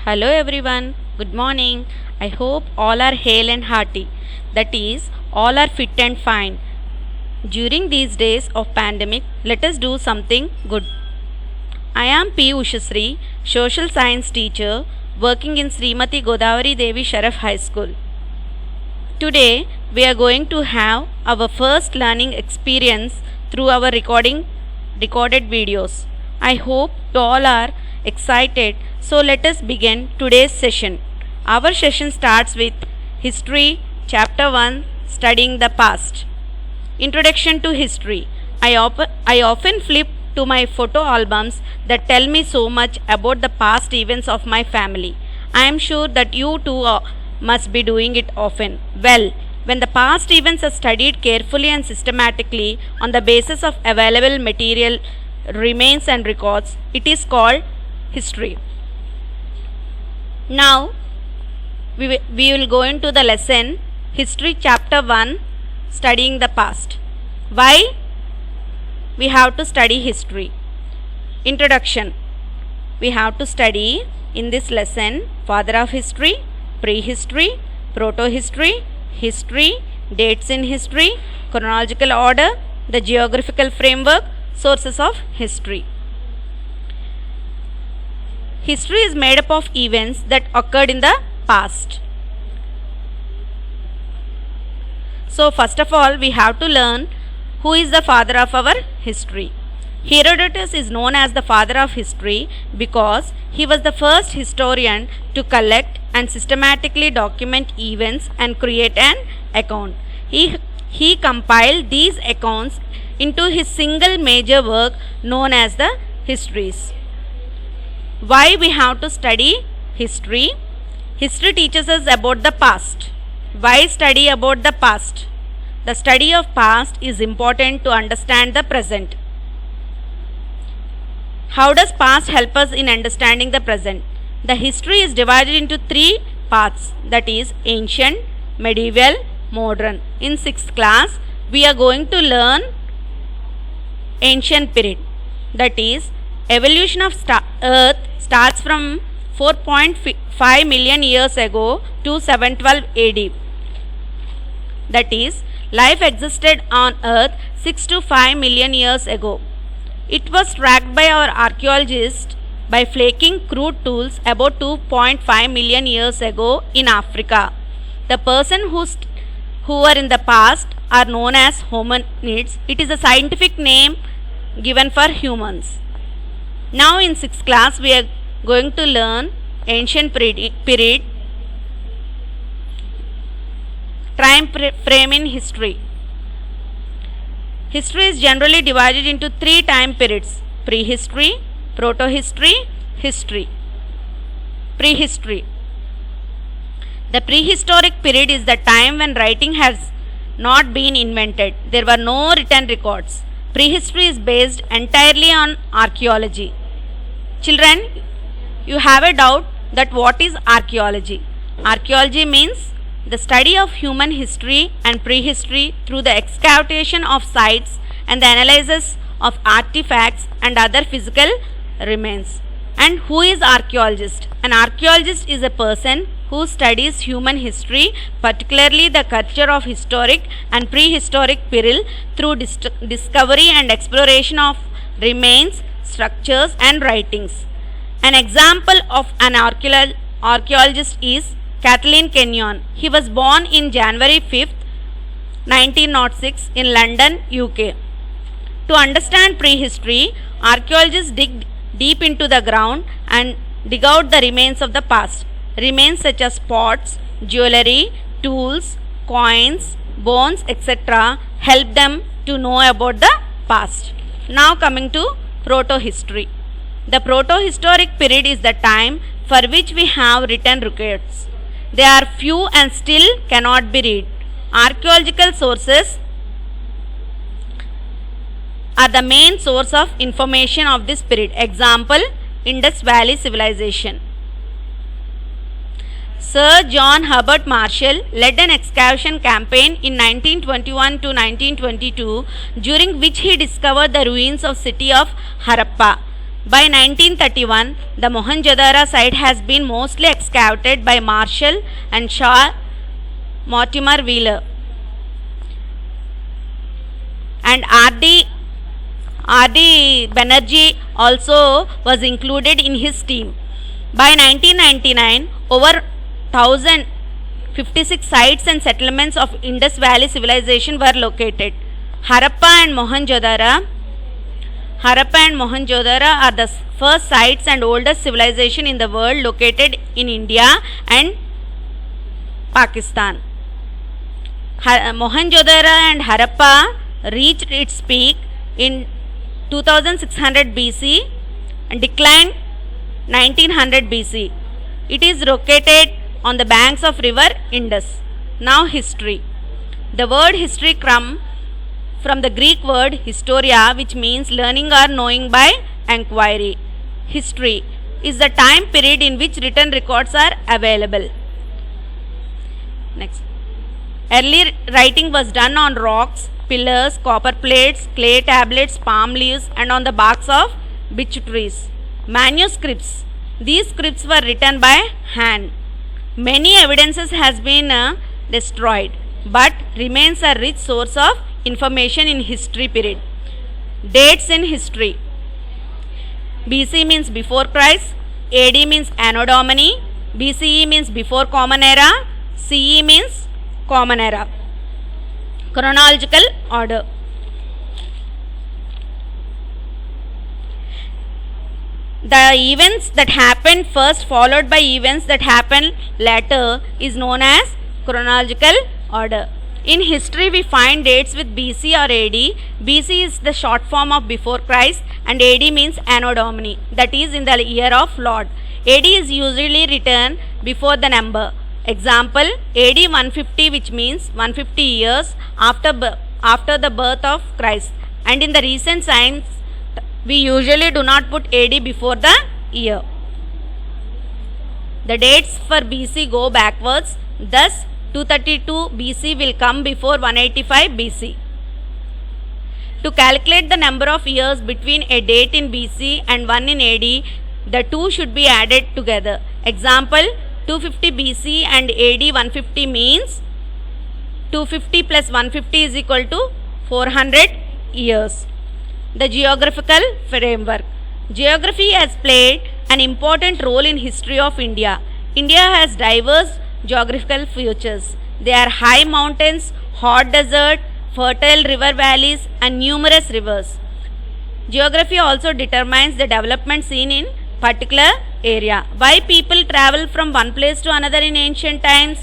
Hello everyone, good morning. I hope all are hale and hearty. That is, all are fit and fine. During these days of pandemic, let us do something good. I am P. Ushasri, social science teacher working in Srimati Godavari Devi Sharaf High School. Today, we are going to have our first learning experience through our recorded videos. I hope you all are excited, so let us begin today's session. Our session starts with History, Chapter 1, Studying the Past. Introduction to History. I often flip to my photo albums that tell me so much about the past events of my family. I am sure that you too must be doing it often. Well, when the past events are studied carefully and systematically on the basis of available material, remains and records, it is called history. Now, we will go into the lesson History Chapter 1, Studying the Past. Why we have to study history? Introduction. We have to study in this lesson Father of History, Prehistory, Proto-History, History, Dates in History, Chronological Order, the Geographical Framework, Sources of History. History is made up of events that occurred in the past. So first of all, we have to learn who is the father of our history. Herodotus is known as the father of history because he was the first historian to collect and systematically document events and create an account. He compiled these accounts into his single major work known as the Histories. Why we have to study history? History teaches us about the past. Why study about the past? The study of past is important to understand the present. How does past help us in understanding the present? The history is divided into three parts, that is ancient, medieval, modern. In 6th class, we are going to learn ancient period. That is, evolution of Earth starts from 4.5 million years ago to 712 AD. That is, life existed on Earth 6 to 5 million years ago. It was tracked by our archaeologists by flaking crude tools about 2.5 million years ago in Africa. The person who were in the past are known as hominids. It is a scientific name given for humans. Now in 6th class, we are going to learn ancient period, time frame in history. History is generally divided into three time periods: prehistory, proto-history, history. Prehistory. The prehistoric period is the time when writing has not been invented. There were no written records. Prehistory is based entirely on archaeology. Children, you have a doubt that what is archaeology? Archaeology means the study of human history and prehistory through the excavation of sites and the analysis of artifacts and other physical remains. And who is archaeologist? An archaeologist is a person who studies human history, particularly the culture of historic and prehistoric period, through discovery and exploration of remains, structures and writings. An example of an archaeologist is Kathleen Kenyon. He was born in January 5th, 1906 in London, UK. To understand prehistory, archaeologists dig deep into the ground and dig out the remains of the past. Remains such as pots, jewelry, tools, coins, bones, etc. help them to know about the past. Now coming to proto-history. The proto-historic period is the time for which we have written records. They are few and still cannot be read. Archaeological sources are the main source of information of this period. Example, Indus Valley Civilization. Sir John Herbert Marshall led an excavation campaign in 1921 to 1922, during which he discovered the ruins of city of Harappa. By 1931, the Mohenjo-daro site has been mostly excavated by Marshall and Shaw Mortimer Wheeler, and R.D. Banerjee also was included in his team. By 1999, over 1,056 sites and settlements of Indus Valley civilization were located. Harappa and Mohenjo-daro are the first sites and oldest civilization in the world located in India and Pakistan. Mohenjo-daro and Harappa reached its peak in 2600 BC and declined 1900 BC. It is located on the banks of river Indus. Now history. The word history comes from the Greek word historia, which means learning or knowing by enquiry. History is the time period in which written records are available. Next. Early writing was done on rocks, pillars, copper plates, clay tablets, palm leaves, and on the barks of beech trees. Manuscripts. These scripts were written by hand. Many evidences has been destroyed, but remains a rich source of information in history period. Dates in history. BC means before Christ, AD means Anno Domini, BCE means before Common Era, CE means Common Era. Chronological order. The events that happened first followed by events that happened later is known as chronological order. In history, we find dates with BC or AD. BC is the short form of before Christ and AD means Anno Domini, that is in the year of Lord. AD is usually written before the number. Example, AD 150, which means 150 years after the birth of Christ. And in the recent science, we usually do not put AD before the year. The dates for BC go backwards. Thus, 232 BC will come before 185 BC. To calculate the number of years between a date in BC and one in AD, the two should be added together. Example, 250 BC and AD 150 means 250 plus 150 is equal to 400 years. The geographical framework. Geography has played an important role in history of India. India has diverse geographical features. There are high mountains, hot desert, fertile river valleys, and numerous rivers. Geography also determines the development seen in particular area. Why people travel from one place to another in ancient times?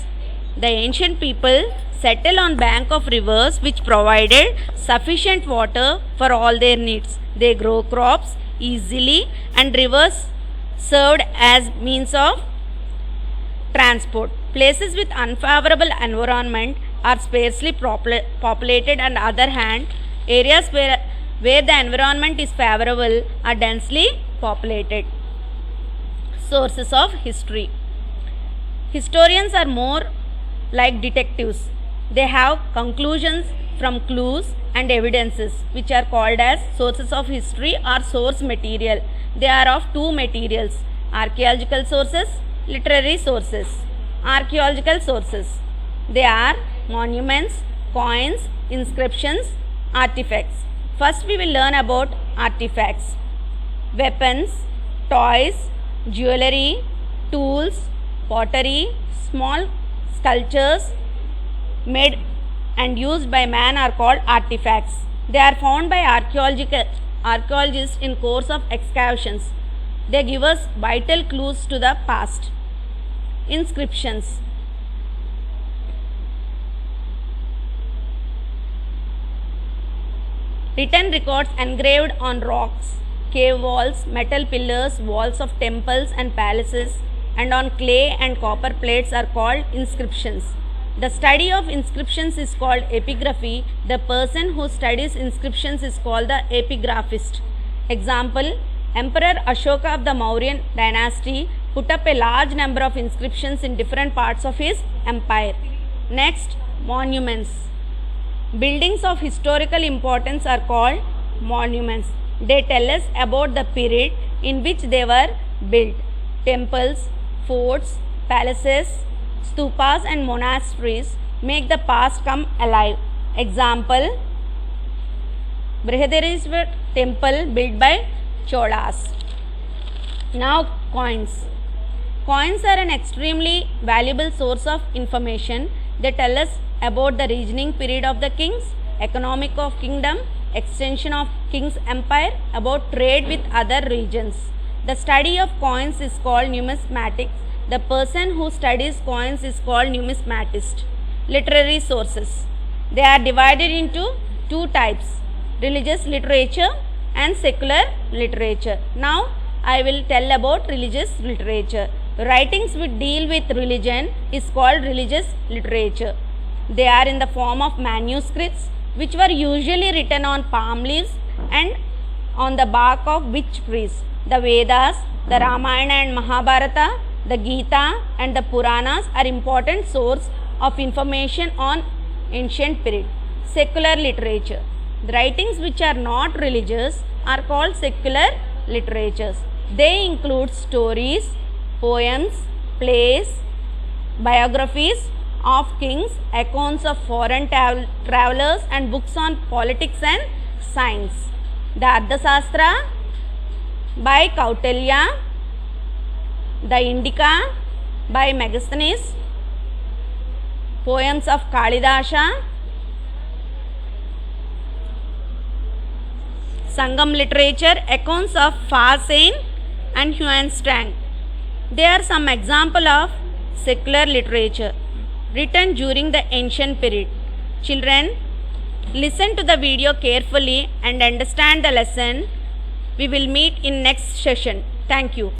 The ancient people settled on bank of rivers which provided sufficient water for all their needs. They grow crops easily and rivers served as means of transport. Places with unfavorable environment are sparsely populated, and on the other hand, areas where the environment is favorable are densely populated. Sources of history. Historians are more like detectives. They have conclusions from clues and evidences, which are called as sources of history or source material. They are of two materials: archaeological sources, literary sources. Archaeological sources. They are monuments, coins, inscriptions, artifacts. First we will learn about artifacts. Weapons, toys, jewelry, tools, pottery, small sculptures made and used by man are called artifacts. They are found by archaeologists in course of excavations. They give us vital clues to the past. Inscriptions. Written records engraved on rocks, cave walls, metal pillars, walls of temples and palaces, and on clay and copper plates are called inscriptions. The study of inscriptions is called epigraphy. The person who studies inscriptions is called the epigraphist. Example, Emperor Ashoka of the Mauryan dynasty put up a large number of inscriptions in different parts of his empire. Next, monuments. Buildings of historical importance are called monuments. They tell us about the period in which they were built. Temples, forts, palaces, stupas and monasteries make the past come alive. Example, Brihadeshwar temple built by Cholas. Now coins. Coins are an extremely valuable source of information. They tell us about the reigning period of the kings, economic of kingdom, extension of king's empire, about trade with other regions. The study of coins is called numismatics. The person who studies coins is called numismatist. Literary sources. They are divided into two types, religious literature and secular literature. Now I will tell about religious literature. Writings which deal with religion is called religious literature. They are in the form of manuscripts which were usually written on palm leaves and on the bark of witch trees. The Vedas, the Ramayana and Mahabharata, the Gita and the Puranas are important source of information on ancient period. Secular literature. The writings which are not religious are called secular literatures. They include stories, poems, plays, biographies of kings, accounts of foreign travelers and books on politics and science. The Ardhashastra by Kautilya, the Indica by Megasthenes, poems of Kalidasa, Sangam literature, accounts of Farsain and Huan Strang. They are some example of secular literature written during the ancient period. Children, listen to the video carefully and understand the lesson. We will meet in next session. Thank you.